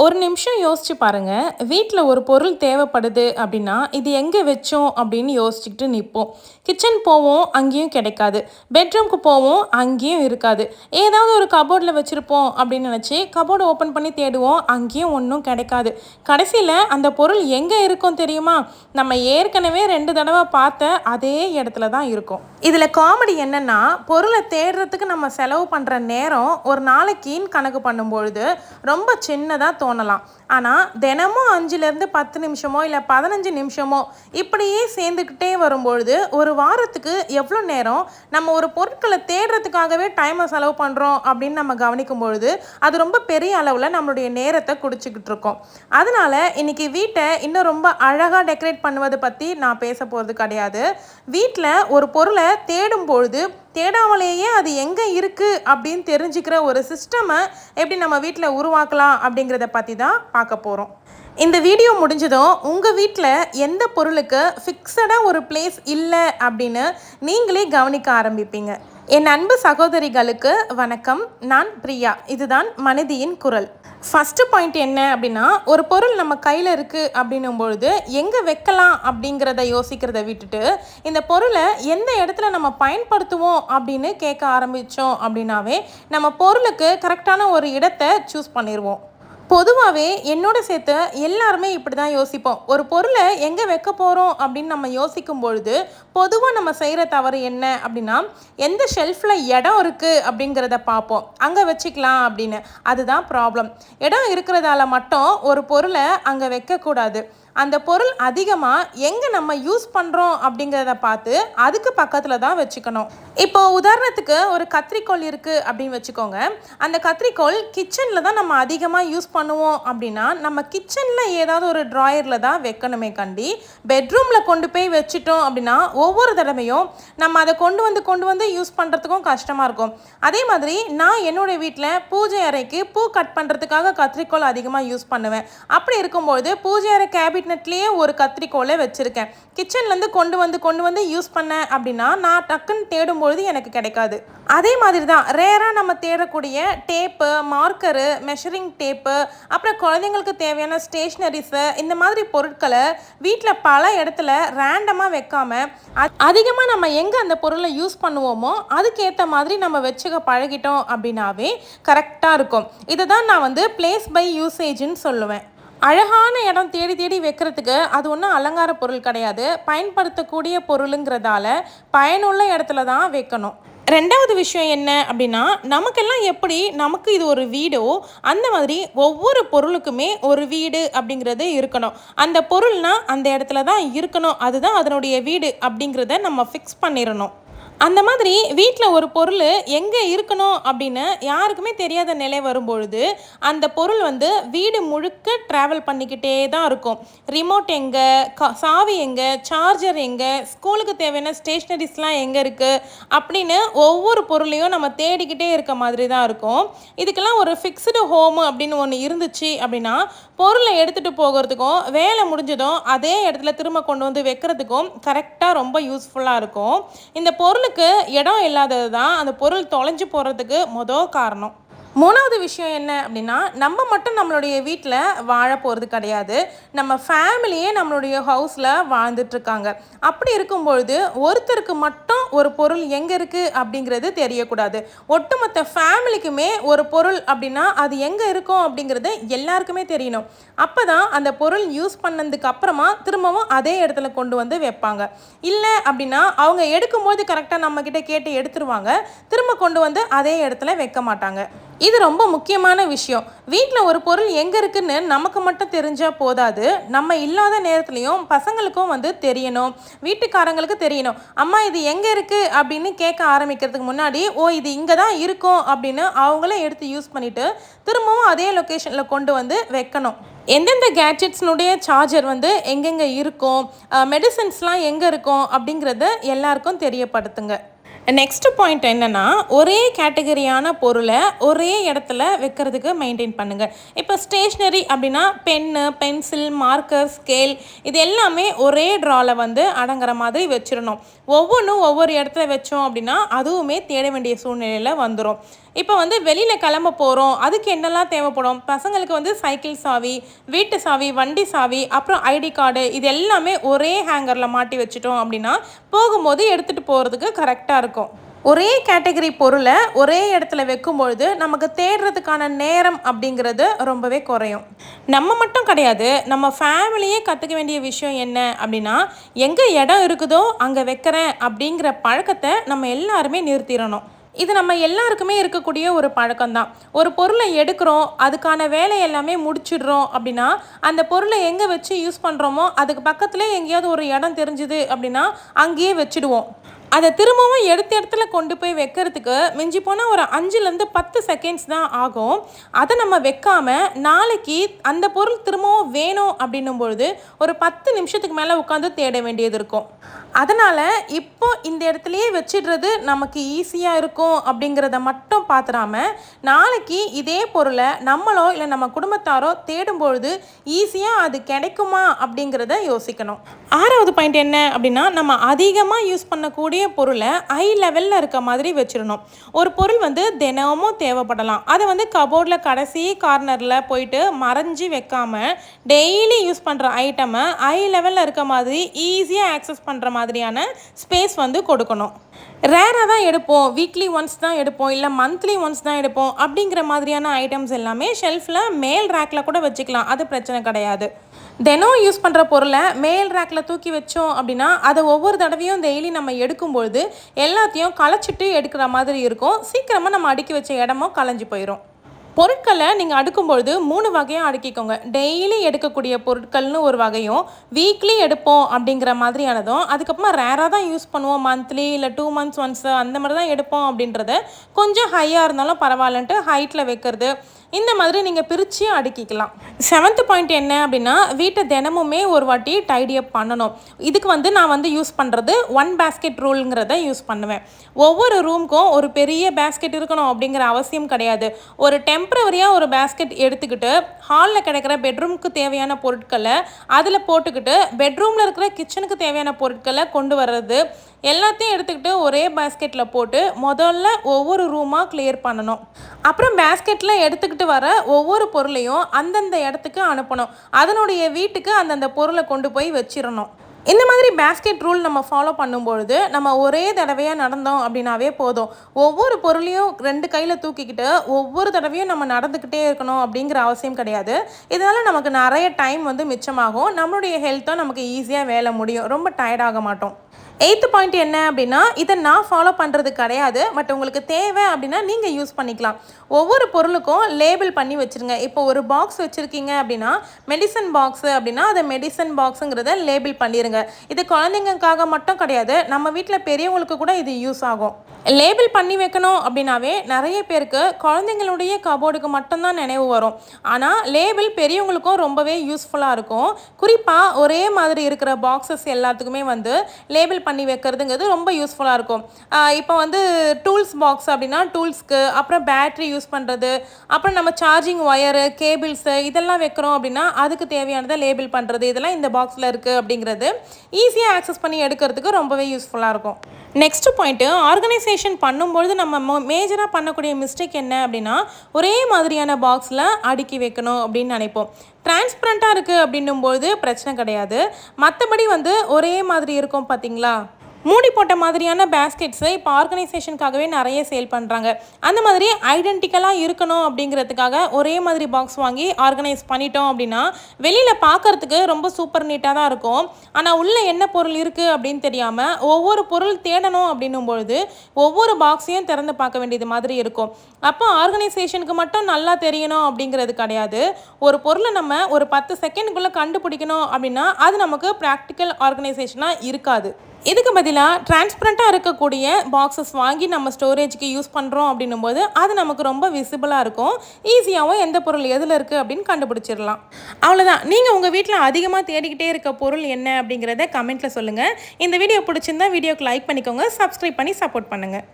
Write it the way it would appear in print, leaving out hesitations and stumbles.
ஒரு நிமிஷம் யோசிச்சு பாருங்க. வீட்ல ஒரு பொருள் தேவைப்படுது அப்படின்னா, இது எங்க வச்சோம் அப்படின்னு யோசிச்சுக்கிட்டு நிப்போம். கிச்சன் போவோம், அங்கேயும் கிடைக்காது. பெட்ரூம்க்கு போவோம், அங்கேயும் இருக்காது. ஏதாவது ஒரு கபோர்ட்ல வச்சிருப்போம் அப்படின்னு நினைச்சு, கபோர்ட ஓப்பன் பண்ணி தேடுவோம், அங்கேயும் ஒண்ணும் கிடைக்காது. கடைசியில அந்த பொருள் எங்க இருக்கும் தெரியுமா? நம்ம ஏற்கனவே 2 தடவ பார்த்த அதே இடத்துல தான் இருக்கும். இதுல காமெடி என்னன்னா, பொருள தேடுறதுக்கு நம்ம செலவு பண்ற நேரம் ஒரு நாளைக்குன்னு கணக்கு பண்ணும்பொழுது ரொம்ப சின்னதா தோணலாம். ஆனா தினமும் 5லேருந்து 10 நிமிஷமோ இல்ல 15 நிமிஷமோ இப்படியே சேர்ந்துக்கிட்டே வரும்பொழுது ஒரு வாரத்துக்கு எவ்வளோ நேரம் நம்ம ஒரு பொருட்களை தேடுறதுக்காகவே டைமை செலவு பண்ணுறோம் அப்படின்னு நம்ம கவனிக்கும் பொழுது அது ரொம்ப பெரிய அளவில் நம்மளுடைய நேரத்தை குடிச்சிக்கிட்டு இருக்கோம். அதனால இன்னைக்கு வீட்டை இன்னும் ரொம்ப அழகாக டெக்கரேட் பண்ணுவதை பற்றி நான் பேச போகிறது கிடையாது. வீட்டில் ஒரு பொருளை தேடும் பொழுது தேடாமலேயே அது எங்கே இருக்குது அப்படின்னு தெரிஞ்சுக்கிற ஒரு சிஸ்டமை எப்படி நம்ம வீட்டில் உருவாக்கலாம் அப்படிங்கிறத பற்றி தான் பார்க்க போகிறோம். இந்த வீடியோ முடிஞ்சதும் உங்கள் வீட்டில் எந்த பொருளுக்கு ஃபிக்ஸடாக ஒரு பிளேஸ் இல்லை அப்படின்னு நீங்களே கவனிக்க ஆரம்பிப்பீங்க. என் அன்பு சகோதரிகளுக்கு வணக்கம். நான் பிரியா. இதுதான் மனிதியின் குரல். ஃபஸ்ட்டு பாயிண்ட் என்ன அப்படின்னா, ஒரு பொருள் நம்ம கையில் இருக்குது அப்படின்னும் பொழுது எங்கே வைக்கலாம் அப்படிங்கிறத யோசிக்கிறத விட்டுட்டு இந்த பொருளை எந்த இடத்துல நம்ம பயன்படுத்துவோம் அப்படின்னு கேட்க ஆரம்பித்தோம் அப்படின்னாவே நம்ம பொருளுக்கு கரெக்டான ஒரு இடத்தை சூஸ் பண்ணிடுவோம். பொதுவாகவே என்னோட சேர்த்து எல்லாருமே இப்படி தான் யோசிப்போம். ஒரு பொருளை எங்கே வைக்க போகிறோம் அப்படின்னு நம்ம யோசிக்கும் பொழுது பொதுவாக நம்ம செய்கிற தவறு என்ன அப்படின்னா, எந்த ஷெல்ஃபில் இடம் இருக்குது அப்படிங்கிறத பார்ப்போம், அங்கே வச்சுக்கலாம் அப்படின்னு. அதுதான் ப்ராப்ளம். இடம் இருக்கிறதால மட்டும் ஒரு பொருளை அங்கே வைக்கக்கூடாது. அந்த பொருள் அதிகமாக எங்கே நம்ம யூஸ் பண்ணுறோம் அப்படிங்கிறத பார்த்து அதுக்கு பக்கத்தில் தான் வச்சுக்கணும். இப்போ உதாரணத்துக்கு ஒரு கத்திரிக்கோல் இருக்குது அப்படின்னு வச்சுக்கோங்க. அந்த கத்திரிக்கோல் கிச்சனில் தான் நம்ம அதிகமாக யூஸ் பண்ணுவோம் அப்படின்னா நம்ம கிச்சனில் ஏதாவது ஒரு ட்ராயரில் தான் வைக்கணுமே கண்டி. பெட்ரூமில் கொண்டு போய் வச்சுட்டோம் அப்படின்னா ஒவ்வொரு தடவையும் நம்ம அதை கொண்டு வந்து யூஸ் பண்ணுறதுக்கும் கஷ்டமாக இருக்கும். அதே மாதிரி நான் என்னுடைய வீட்டில் பூஜை அறைக்கு பூ கட் பண்ணுறதுக்காக கத்திரிக்கோல் அதிகமாக யூஸ் பண்ணுவேன். அப்படி இருக்கும்போது பூஜை அறை கேபினெட்லேயே ஒரு கத்திரிக்கோலை வச்சுருக்கேன். கிச்சன்லேருந்து கொண்டு வந்து யூஸ் பண்ணேன் அப்படின்னா நான் டக்குன்னு தேடும்பொழுது எனக்கு கிடைக்காது. அதே மாதிரி தான் ரேராக நம்ம தேடக்கூடிய டேப்பு, மார்க்கரு, மெஷரிங் டேப்பு, அப்புறம் குழந்தைங்களுக்கு தேவையான ஸ்டேஷ்னரிஸு, இந்த மாதிரி பொருட்களை வீட்டில் பல இடத்துல ரேண்டமாக வைக்காமல் அதிகமாக நம்ம எங்கே அந்த பொருளை யூஸ் பண்ணுவோமோ அதுக்கேற்ற மாதிரி நம்ம வச்சுக்க பழகிட்டோம் அப்படின்னாவே கரெக்டாக இருக்கும். இதை தான் நான் பிளேஸ் பை யூசேஜ்னு சொல்லுவேன். அழகான இடம் தேடி தேடி வைக்கிறதுக்கு அது ஒன்றும் அலங்கார பொருள் கிடையாது. பயன்படுத்தக்கூடிய பொருளுங்கிறதால பயனுள்ள இடத்துல தான் வைக்கணும். ரெண்டாவது விஷயம் என்ன அப்படின்னா, நமக்கெல்லாம் எப்படி நமக்கு இது ஒரு வீடோ அந்த மாதிரி ஒவ்வொரு பொருளுக்குமே ஒரு வீடு அப்படிங்கிறது இருக்கணும். அந்த பொருள்னா அந்த இடத்துல தான் இருக்கணும், அதுதான் அதனுடைய வீடு அப்படிங்கிறத நம்ம ஃபிக்ஸ் பண்ணிடணும். அந்த மாதிரி வீட்டில் ஒரு பொருள் எங்கே இருக்கணும் அப்படின்னு யாருக்குமே தெரியாத நிலை வரும்பொழுது அந்த பொருள் வீடு முழுக்க ட்ராவல் பண்ணிக்கிட்டே தான் இருக்கும். ரிமோட் எங்கே, சாவி எங்கே, சார்ஜர் எங்கே, ஸ்கூலுக்கு தேவையான ஸ்டேஷ்னரிஸ்லாம் எங்கே இருக்குது அப்படின்னு ஒவ்வொரு பொருளையும் நம்ம தேடிக்கிட்டே இருக்க மாதிரி தான் இருக்கும். இதுக்கெல்லாம் ஒரு ஃபிக்ஸ்டு ஹோமு அப்படின்னு ஒன்று இருந்துச்சு அப்படின்னா பொருளை எடுத்துகிட்டு போகிறதுக்கும் வேலை முடிஞ்சதும் அதே இடத்துல திரும்ப கொண்டு வந்து வைக்கிறதுக்கும் கரெக்டாக ரொம்ப யூஸ்ஃபுல்லாக இருக்கும். இந்த பொருளுக்கு இடம் இல்லாதது தான் அந்த பொருள் தொலைஞ்சு போகிறதுக்கு மொதல் காரணம். மூணாவது விஷயம் என்ன அப்படின்னா, நம்ம மட்டும் நம்மளுடைய வீட்டில் வாழ போகிறது கிடையாது. நம்ம ஃபேமிலியே நம்மளுடைய ஹவுஸில் வாழ்ந்துட்டுருக்காங்க. அப்படி இருக்கும்பொழுது ஒருத்தருக்கு மட்டும் ஒரு பொருள் எங்கே இருக்குது அப்படிங்கிறது தெரியக்கூடாது. ஒட்டுமொத்த ஃபேமிலிக்குமே ஒரு பொருள் அப்படின்னா அது எங்கே இருக்கும் அப்படிங்கிறது எல்லாருக்குமே தெரியணும். அப்போ தான் அந்த பொருள் யூஸ் பண்ணதுக்கு அப்புறமா திரும்பவும் அதே இடத்துல கொண்டு வந்து வைப்பாங்க. இல்லை அப்படின்னா அவங்க எடுக்கும்போது கரெக்டாக நம்மக்கிட்ட கேட்டு எடுத்துருவாங்க, திரும்ப கொண்டு வந்து அதே இடத்துல வைக்க மாட்டாங்க. இது ரொம்ப முக்கியமான விஷயம். வீட்டில் ஒரு பொருள் எங்கே இருக்குன்னு நமக்கு மட்டும் தெரிஞ்சால் போதாது, நம்ம இல்லாத நேரத்துலையும் பசங்களுக்கும் தெரியணும், வீட்டுக்காரங்களுக்கு தெரியணும். அம்மா இது எங்கே இருக்குது அப்படின்னு கேட்க ஆரம்பிக்கிறதுக்கு முன்னாடி இது இங்கே தான் இருக்கும் அப்படின்னு அவங்களே எடுத்து யூஸ் பண்ணிவிட்டு திரும்பவும் அதே லொக்கேஷனில் கொண்டு வந்து வைக்கணும். எந்தெந்த கேட்ஜெட்ஸ்னுடைய சார்ஜர் எங்கெங்கே இருக்கும், மெடிசன்ஸ்லாம் எங்கே இருக்கும் அப்படிங்கிறத எல்லாருக்கும் தெரியப்படுத்துங்க. நெக்ஸ்ட் பாயிண்ட் என்னென்னா, ஒரே கேட்டகரியான பொருளை ஒரே இடத்துல வைக்கிறதுக்கு மெயின்டைன் பண்ணுங்கள். இப்போ ஸ்டேஷ்னரி அப்படின்னா பென்னு, பென்சில், மார்க்கர், ஸ்கேல் இது எல்லாமே ஒரே ட்ராவில் அடங்குற மாதிரி வச்சிடணும். ஒவ்வொன்றும் ஒவ்வொரு இடத்துல வச்சோம் அப்படின்னா அதுவுமே தேட வேண்டிய சூழ்நிலையில் வந்துடும். இப்போ வந்து வெளியில் கிளம்ப போகிறோம், அதுக்கு என்னெல்லாம் தேவைப்படும்? பசங்களுக்கு வந்து சைக்கிள் சாவி, வீட்டு சாவி, வண்டி சாவி, அப்புறம் ஐடி கார்டு, இது எல்லாமே ஒரே ஹேங்கரில் மாட்டி வச்சுட்டோம் அப்படின்னா போகும்போது எடுத்துகிட்டு போகிறதுக்கு கரெக்டாக இருக்கும். ஒரே கேட்டகரி பொருளை ஒரே இடத்துல வைக்கும்பொழுது நமக்கு தேடுறதுக்கான நேரம் அப்படிங்கிறது ரொம்பவே குறையும். நம்ம மட்டும் கிடையாது, நம்ம ஃபேமிலியே கற்றுக்க வேண்டிய விஷயம் என்ன அப்படின்னா, எங்கே இடம் இருக்குதோ அங்கே வைக்கிறேன் அப்படிங்கிற பழக்கத்தை நம்ம எல்லாருமே நிறுத்திடணும். இது நம்ம எல்லாருக்குமே இருக்கக்கூடிய ஒரு பழக்கம்தான். ஒரு பொருளை எடுக்கிறோம், அதுக்கான வேலை எல்லாமே முடிச்சிடுறோம் அப்படின்னா, அந்த பொருளை எங்கே வச்சு யூஸ் பண்ணுறோமோ அதுக்கு பக்கத்துலேயே எங்கேயாவது ஒரு இடம் தெரிஞ்சுது அப்படின்னா அங்கேயே வச்சுடுவோம். அதை திரும்பவும் எடுத்த இடத்துல கொண்டு போய் வைக்கிறதுக்கு மிஞ்சி போனால் ஒரு 5-10 செகண்ட்ஸ் தான் ஆகும். அதை நம்ம வைக்காம நாளைக்கு அந்த பொருள் திரும்பவும் வேணும் அப்படின்னும் பொழுது ஒரு 10 நிமிஷத்துக்கு மேலே உட்காந்து தேட வேண்டியது இருக்கும். அதனால் இப்போ இந்த இடத்துலையே வச்சிடுறது நமக்கு ஈஸியாக இருக்கும் அப்படிங்கிறத மட்டும் பார்த்துடாம, நாளைக்கு இதே பொருளை நம்மளோ இல்லை நம்ம குடும்பத்தாரோ தேடும்பொழுது ஈஸியாக அது கிடைக்குமா அப்படிங்கிறத யோசிக்கணும். 6வது பாயிண்ட் என்ன அப்படின்னா, நம்ம அதிகமாக யூஸ் பண்ணக்கூடிய பொருளை ஹை லெவலில் இருக்க மாதிரி வச்சிடணும். ஒரு பொருள் வந்து தினமும் தேவைப்படலாம், அதை வந்து கபோர்டில் கடைசி கார்னரில் போயிட்டு மறைஞ்சி வைக்காம டெய்லி யூஸ் பண்ணுற ஐட்டமை ஹை லெவலில் இருக்க மாதிரி ஈஸியாக ஆக்சஸ் பண்ணுற மாதிரியான ஸ்பேஸ் வந்து கொடுக்கணும். ரேராக தான் எடுப்போம், வீக்லி ஒன்ஸ் தான் எடுப்போம், இல்லை மந்த்லி ஒன்ஸ் தான் எடுப்போம் அப்படிங்கிற மாதிரியான ஐட்டம்ஸ் எல்லாமே ஷெல்ஃபில் மேல் ரேக்கில் கூட வச்சுக்கலாம், அது பிரச்சனை கிடையாது. தினம் யூஸ் பண்ணுற பொருளை மேல் ரேக்கில் தூக்கி வச்சோம் அப்படின்னா அதை ஒவ்வொரு தடவையும் டெய்லி நம்ம எடுக்கும்பொழுது எல்லாத்தையும் களைச்சிட்டு எடுக்கிற மாதிரி இருக்கும். சீக்கிரமாக நம்ம அடுக்கி வச்ச இடமும் களைஞ்சி போயிடும். பொருட்களை நீங்கள் அடுக்கும்பொழுது 3 வகையாக அடுக்கிக்கோங்க. டெய்லி எடுக்கக்கூடிய பொருட்கள்னு ஒரு வகையும், வீக்லி எடுப்போம் அப்படிங்கிற மாதிரியானதும், அதுக்கப்புறமா ரேராக தான் யூஸ் பண்ணுவோம், மந்த்லி இல்லை 2 மந்த்ஸ் ஒன்ஸ் அந்த மாதிரி தான் எடுப்போம் அப்படின்றத கொஞ்சம் ஹையாக இருந்தாலும் பரவாயில்லன்ட்டு ஹைட்டில் வைக்கிறது, இந்த மாதிரி நீங்கள் பிரித்து அடுக்கிக்கலாம். 7th பாயிண்ட் என்ன அப்படின்னா, வீட்டை தினமுமே ஒரு வாட்டி டைடி அப் பண்ணணும். இதுக்கு வந்து நான் வந்து யூஸ் பண்ணுறது 1 பேஸ்கெட் ரூலுங்கிறத யூஸ் பண்ணுவேன். ஒவ்வொரு ரூமுக்கும் ஒரு பெரிய பேஸ்கெட் இருக்கணும் அப்படிங்கிற அவசியம் கிடையாது. ஒரு டெம்ப்ரவரியாக ஒரு பேஸ்கெட் எடுத்துக்கிட்டு ஹாலில் கிடைக்கிற பெட்ரூமுக்கு தேவையான பொருட்களை அதில் போட்டுக்கிட்டு பெட்ரூமில் இருக்கிற கிச்சனுக்கு தேவையான பொருட்களை கொண்டு வர்றது, எல்லாத்தையும் எடுத்துக்கிட்டு ஒரே பேஸ்கெட்டில் போட்டு முதல்ல ஒவ்வொரு ரூமாக கிளியர் பண்ணணும். அப்புறம் பேஸ்கெட்டில் எடுத்துக்கிட்டு வர ஒவ்வொரு பொருளையும் அந்தந்த இடத்துக்கு அனுப்பணும். அதனுடைய வீட்டுக்கு அந்தந்த பொருளை கொண்டு போய் வச்சிடணும். இந்த மாதிரி பேஸ்கெட் ரூல் நம்ம ஃபாலோ பண்ணும்பொழுது நம்ம ஒரே தடவையாக நடந்தோம் அப்படின்னாவே போதும். ஒவ்வொரு பொருளையும் 2 கையில் தூக்கிக்கிட்டு ஒவ்வொரு தடவையும் நம்ம நடந்துக்கிட்டே இருக்கணும் அப்படிங்கிற அவசியம் கிடையாது. இதனால் நமக்கு நிறைய டைம் வந்து மிச்சமாகும். நம்மளுடைய ஹெல்த்தும் நமக்கு ஈஸியாக வேலை முடியும், ரொம்ப டயர்டாக மாட்டோம். 8th பாயிண்ட் என்ன அப்படின்னா, இதை நான் ஃபாலோ பண்ணுறது கிடையாது, பட் உங்களுக்கு தேவை அப்படின்னா நீங்கள் யூஸ் பண்ணிக்கலாம். ஒவ்வொரு பொருளுக்கும் லேபிள் பண்ணி வச்சுருங்க. இப்போ ஒரு பாக்ஸ் வச்சுருக்கீங்க அப்படின்னா, மெடிசன் பாக்ஸு அப்படின்னா அதை மெடிசன் பாக்ஸுங்கிறத லேபிள் பண்ணிடுங்க. இது குழந்தைங்களுக்காக மட்டும் கிடையாது, நம்ம வீட்டில் பெரியவங்களுக்கு கூட இது யூஸ் ஆகும். லேபிள் பண்ணி வைக்கணும் அப்படின்னாவே நிறைய பேருக்கு குழந்தைங்களுடைய கபோர்டுக்கு மட்டும்தான் நினைவு வரும். ஆனால் லேபிள் பெரியவங்களுக்கும் ரொம்பவே யூஸ்ஃபுல்லாக இருக்கும். குறிப்பாக ஒரே மாதிரி இருக்கிற பாக்ஸஸ் எல்லாத்துக்குமே வந்து லேபிள் பண்ணி வைக்கிறதுங்கிறது ரொம்ப யூஸ்ஃபுல்லாக இருக்கும். இப்போ வந்து டூல்ஸ் பாக்ஸ் அப்படின்னா டூல்ஸ்க்கு, அப்புறம் பேட்ரி யூஸ் பண்ணுறது, அப்புறம் நம்ம சார்ஜிங் ஒயரு, கேபிள்ஸு இதெல்லாம் வைக்கிறோம் அப்படின்னா அதுக்கு தேவையானதை லேபிள் பண்ணுறது, இதெல்லாம் இந்த பாக்ஸில் இருக்குது அப்படிங்கிறது ஈஸியாக ஆக்சஸ் பண்ணி எடுக்கிறதுக்கு ரொம்பவே யூஸ்ஃபுல்லாக இருக்கும். நெக்ஸ்ட் பாயிண்ட்டு, ஆர்கனைசேஷன் பண்ணும்பொழுது நம்ம மேஜராக பண்ணக்கூடிய மிஸ்டேக் என்ன அப்படின்னா, ஒரே மாதிரியான பாக்ஸில் அடுக்கி வைக்கணும் அப்படின்னு நினைப்போம். டிரான்ஸ்பரண்ட்டாக இருக்குது அப்படின்னும்போது பிரச்சனை கிடையாது. மற்றபடி வந்து ஒரே மாதிரி இருக்கும் பார்த்தீங்களா, மூடி போட்ட மாதிரியான பேஸ்கெட்ஸை இப்போ ஆர்கனைசேஷனுக்காகவே நிறைய சேல் பண்ணுறாங்க. அந்த மாதிரி ஐடென்டிக்கலாக இருக்கணும் அப்படிங்கிறதுக்காக ஒரே மாதிரி பாக்ஸ் வாங்கி ஆர்கனைஸ் பண்ணிட்டோம் அப்படின்னா வெளியில் பார்க்குறதுக்கு ரொம்ப சூப்பர் நீட்டாக தான் இருக்கும். ஆனால் உள்ளே என்ன பொருள் இருக்குது அப்படின்னு தெரியாமல் ஒவ்வொரு பொருள் தேடணும் அப்படின்னும் பொழுது ஒவ்வொரு பாக்ஸையும் திறந்து பார்க்க வேண்டியது மாதிரி இருக்கும். அப்போ ஆர்கனைசேஷனுக்கு மட்டும் நல்லா தெரியணும் அப்படிங்கிறது கிடையாது. ஒரு பொருளை நம்ம ஒரு 10 செகண்டுக்குள்ளே கண்டுபிடிக்கணும் அப்படின்னா அது நமக்கு ப்ராக்டிக்கல் ஆர்கனைசேஷனாக இருக்காது. இதுக்கு பதிலாக டிரான்ஸ்பரண்ட்டாக இருக்கக்கூடிய பாக்ஸஸ் வாங்கி நம்ம ஸ்டோரேஜுக்கு யூஸ் பண்ணுறோம் அப்படின்னும் போது அது நமக்கு ரொம்ப விசிபிளாக இருக்கும். ஈஸியாகவும் எந்த பொருள் எதில் இருக்குது அப்படின்னு கண்டுபிடிச்சிடலாம். அவ்வளோதான். நீங்கள் உங்கள் வீட்டில் அதிகமாக தேடிக்கிட்டே இருக்க பொருள் என்ன அப்படிங்கிறத கமெண்ட்டில் சொல்லுங்கள். இந்த வீடியோ பிடிச்சிருந்தா வீடியோக்கு லைக் பண்ணிக்கோங்க, சப்ஸ்கிரைப் பண்ணி சப்போர்ட் பண்ணுங்கள்.